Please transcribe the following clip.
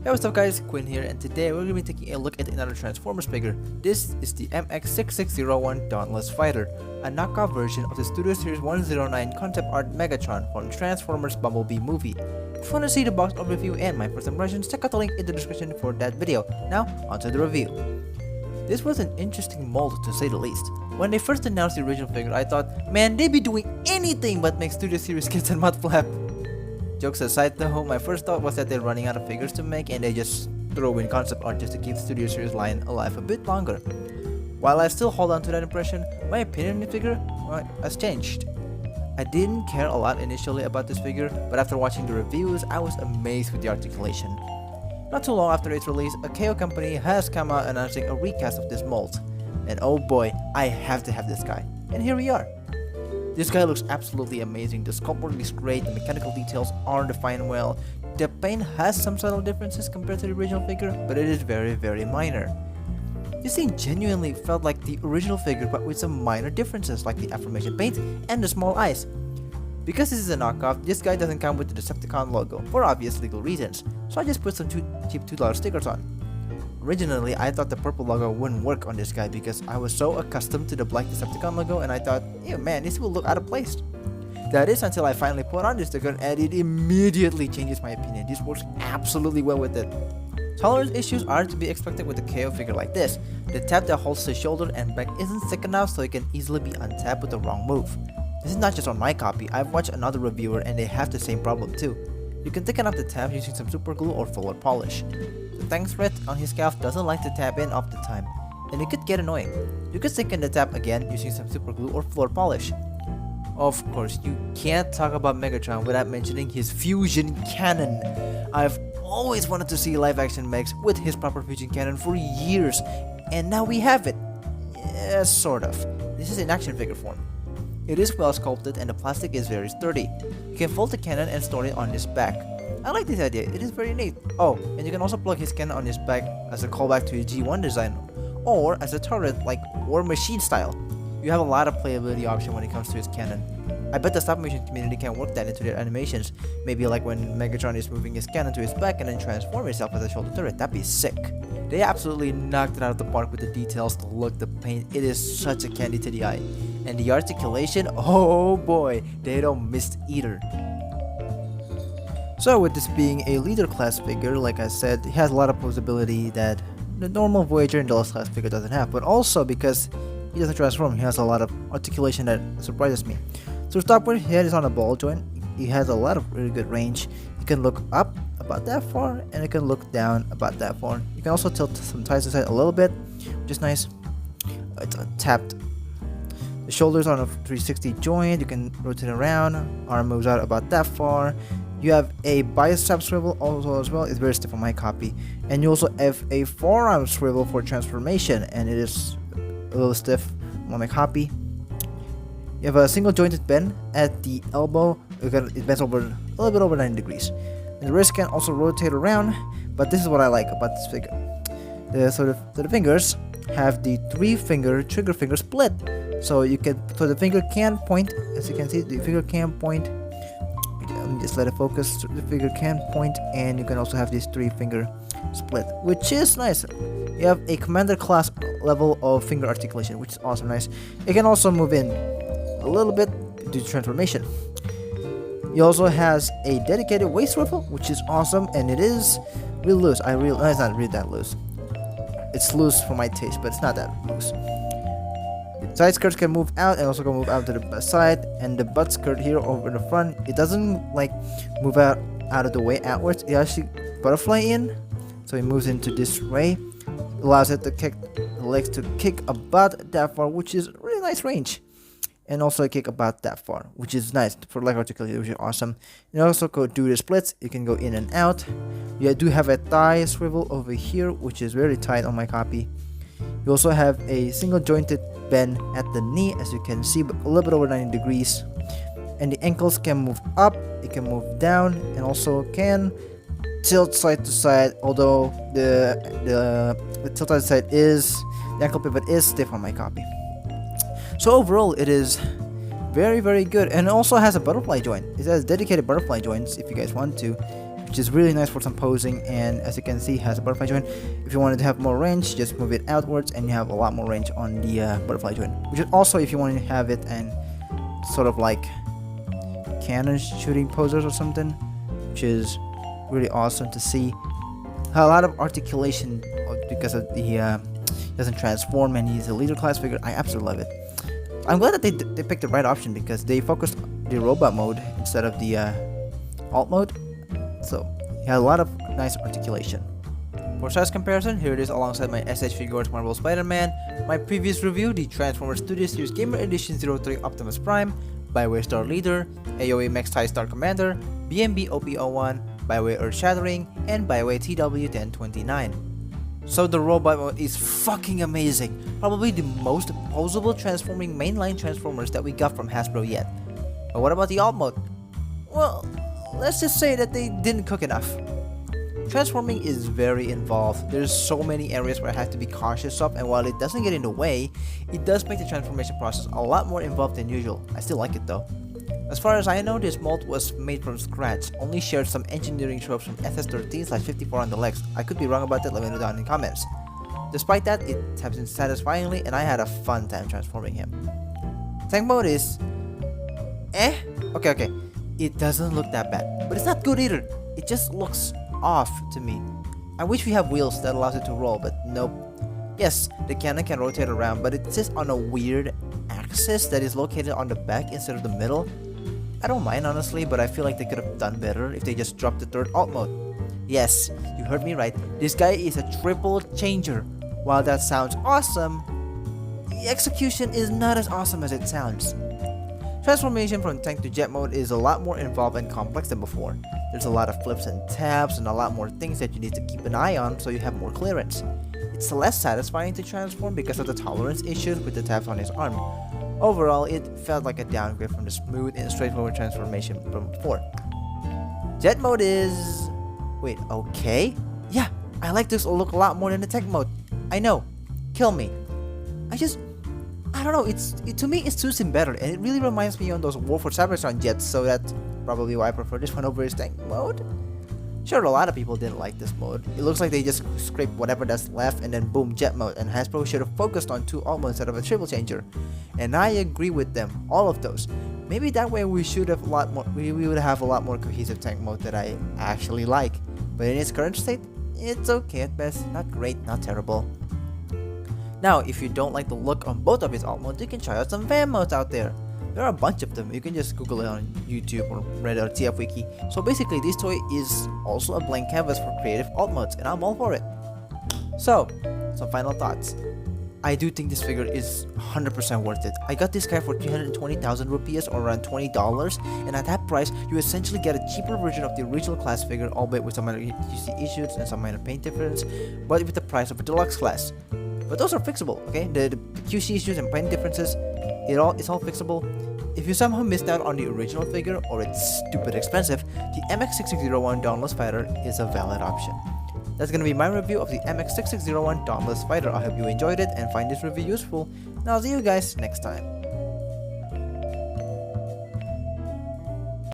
Hey, what's up guys, Quinn here, and today we're going to be taking a look at another Transformers figure. This is the MX-6601 Dauntless Fighter, a knockoff version of the Studio Series 109 concept art Megatron from Transformers Bumblebee movie. If you want to see the box overview and my first impressions, check out the link in the description for that video. Now, onto the review. This was an interesting mold to say the least. When they first announced the original figure, I thought, man, they'd be doing anything but make Studio Series kits and mud flap. Jokes aside though, my first thought was that they're running out of figures to make and they just throw in concept art just to keep the Studio Series line alive a bit longer. While I still hold on to that impression, my opinion on the figure has changed. I didn't care a lot initially about this figure, but after watching the reviews, I was amazed with the articulation. Not too long after its release, a KO company has come out announcing a recast of this mold. And oh boy, I have to have this guy. And here we are. This guy looks absolutely amazing, the sculpting is great, the mechanical details are defined well. The paint has some subtle differences compared to the original figure, but it is very minor. This thing genuinely felt like the original figure but with some minor differences like the aforementioned paint and the small eyes. Because this is a knockoff, this guy doesn't come with the Decepticon logo, for obvious legal reasons, so I just put some cheap $2 stickers on. Originally, I thought the purple logo wouldn't work on this guy because I was so accustomed to the black Decepticon logo and I thought, ew man, this will look out of place. That is until I finally put on this sticker and it immediately changes my opinion. This works absolutely well with it. Tolerance issues are to be expected with a KO figure like this. The tab that holds the shoulder and back isn't thick enough so it can easily be untapped with the wrong move. This is not just on my copy, I've watched another reviewer and they have the same problem too. You can thicken up the tab using some super glue or fuller polish. The tank thread on his scalp doesn't like to tap in off the time, and it could get annoying. You could thicken the tab again using some super glue or floor polish. Of course, you can't talk about Megatron without mentioning his fusion cannon. I've always wanted to see live action Megs with his proper fusion cannon for years, and now we have it. Sort of. This is in action figure form. It is well sculpted and the plastic is very sturdy. You can fold the cannon and store it on his back. I like this idea, it is very neat. Oh, and you can also plug his cannon on his back as a callback to his G1 design, or as a turret like War Machine style. You have a lot of playability option when it comes to his cannon. I bet the stop motion community can work that into their animations, maybe like when Megatron is moving his cannon to his back and then transform himself as a shoulder turret. That'd be sick. They absolutely knocked it out of the park with the details, the look, the paint. It is such a candy to the eye. And the articulation, oh boy, they don't miss either. So with this being a leader class figure, like I said, it has a lot of posability that the normal Voyager and Dauntless class figure doesn't have, but also because he doesn't transform, he has a lot of articulation that surprises me. So to start with, his head is on a ball joint. He has a lot of really good range. You can look up about that far, and you can look down about that far. You can also tilt some ties aside a little bit, which is nice. It's tapped. The shoulders on a 360 joint, you can rotate around, arm moves out about that far. You have a bicep swivel also as well, it's very stiff on my copy. And you also have a forearm swivel for transformation, and it is a little stiff on my copy. You have a single jointed bend at the elbow, it bends over a little bit over 90 degrees. And the wrist can also rotate around, but this is what I like about this figure. The fingers have the 3-finger trigger finger split. So the finger can point, as you can see, the finger can point. Let me just let it focus. The finger can point, and you can also have this 3-finger split, which is nice. You have a commander class level of finger articulation, which is also nice. It can also move in a little bit due to transformation. He also has a dedicated waist swivel, which is awesome, and it is real loose. It's not really that loose. It's loose for my taste, but it's not that loose. The side skirts can move out and also can move out to the side, and the butt skirt here over the front, it doesn't like move out of the way outwards. It actually butterfly in, so it moves into this way. Allows it to kick the legs to kick about that far, which is really nice range. And also a kick about that far, which is nice for leg articulation, which is awesome. You also go do the splits, you can go in and out. You do have a thigh swivel over here, which is very tight on my copy. You also have a single jointed bend at the knee, as you can see, but a little bit over 90 degrees. And the ankles can move up, it can move down, and also can tilt side to side, although the tilt side to side the ankle pivot is stiff on my copy. So overall, it is very good, and it also has a butterfly joint. It has dedicated butterfly joints if you guys want to. which is really nice for some posing, and as you can see has a butterfly joint. If you wanted to have more range, just move it outwards and you have a lot more range on the butterfly joint, which is also if you want to have it and sort of like cannon shooting posers or something, which is really awesome to see. A lot of articulation because of the doesn't transform and he's a leader class figure. I absolutely love it. I'm glad that they picked the right option because they focused the robot mode instead of the alt mode, so he had a lot of nice articulation. For size comparison, here it is alongside my SH Figures Marvel Spider-Man, my previous review, the Transformers Studio Series Gamer Edition 03 Optimus Prime, Byway Star Leader, AOA Max TIE Star Commander, BMB OP-01, Byway Earth Shattering, and Byway TW-1029. So the robot mode is fucking amazing, probably the most poseable transforming mainline Transformers that we got from Hasbro yet. But what about the alt mode? Well, let's just say that they didn't cook enough. Transforming is very involved. There's so many areas where I have to be cautious of, and while it doesn't get in the way, it does make the transformation process a lot more involved than usual. I still like it though. As far as I know, this mold was made from scratch, only shared some engineering tropes from SS-13/54 on the legs. I could be wrong about that, let me know down in the comments. Despite that, it happens satisfyingly and I had a fun time transforming him. Tank mode is okay. It doesn't look that bad, but it's not good either. It just looks off to me. I wish we have wheels that allows it to roll, but nope. Yes, the cannon can rotate around, but it sits on a weird axis that is located on the back instead of the middle. I don't mind honestly, but I feel like they could have done better if they just dropped the third alt mode. Yes, you heard me right. This guy is a triple changer. While that sounds awesome, the execution is not as awesome as it sounds. Transformation from tank to jet mode is a lot more involved and complex than before. There's a lot of flips and taps and a lot more things that you need to keep an eye on so you have more clearance. It's less satisfying to transform because of the tolerance issues with the taps on his arm. Overall, it felt like a downgrade from the smooth and straightforward transformation from before. Jet mode is... wait, okay? Yeah, I like this look a lot more than the tank mode. I know, kill me. I don't know, to me it suits him better, and it really reminds me on those War for Cybertron jets, so that's probably why I prefer this one over his tank mode. Sure, a lot of people didn't like this mode. It looks like they just scraped whatever that's left and then boom, jet mode, and Hasbro should have focused on 2 alt modes instead of a triple changer. And I agree with them, all of those. Maybe that way we should have we would have a lot more cohesive tank mode that I actually like. But in its current state, it's okay at best, not great, not terrible. Now, if you don't like the look on both of his alt modes, you can try out some fan modes out there. There are a bunch of them. You can just Google it on YouTube or Reddit or TF Wiki. So basically, this toy is also a blank canvas for creative alt modes, and I'm all for it. So, some final thoughts. I do think this figure is 100% worth it. I got this guy for 320,000 rupees or around $20, and at that price, you essentially get a cheaper version of the original class figure, albeit with some minor QC issues and some minor paint difference, but with the price of a deluxe class. But those are fixable, okay? The QC issues and paint differences, it's all fixable. If you somehow missed out on the original figure or it's stupid expensive, the MX-6601 Dauntless Fighter is a valid option. That's gonna be my review of the MX-6601 Dauntless Fighter. I hope you enjoyed it and find this review useful, and I'll see you guys next time.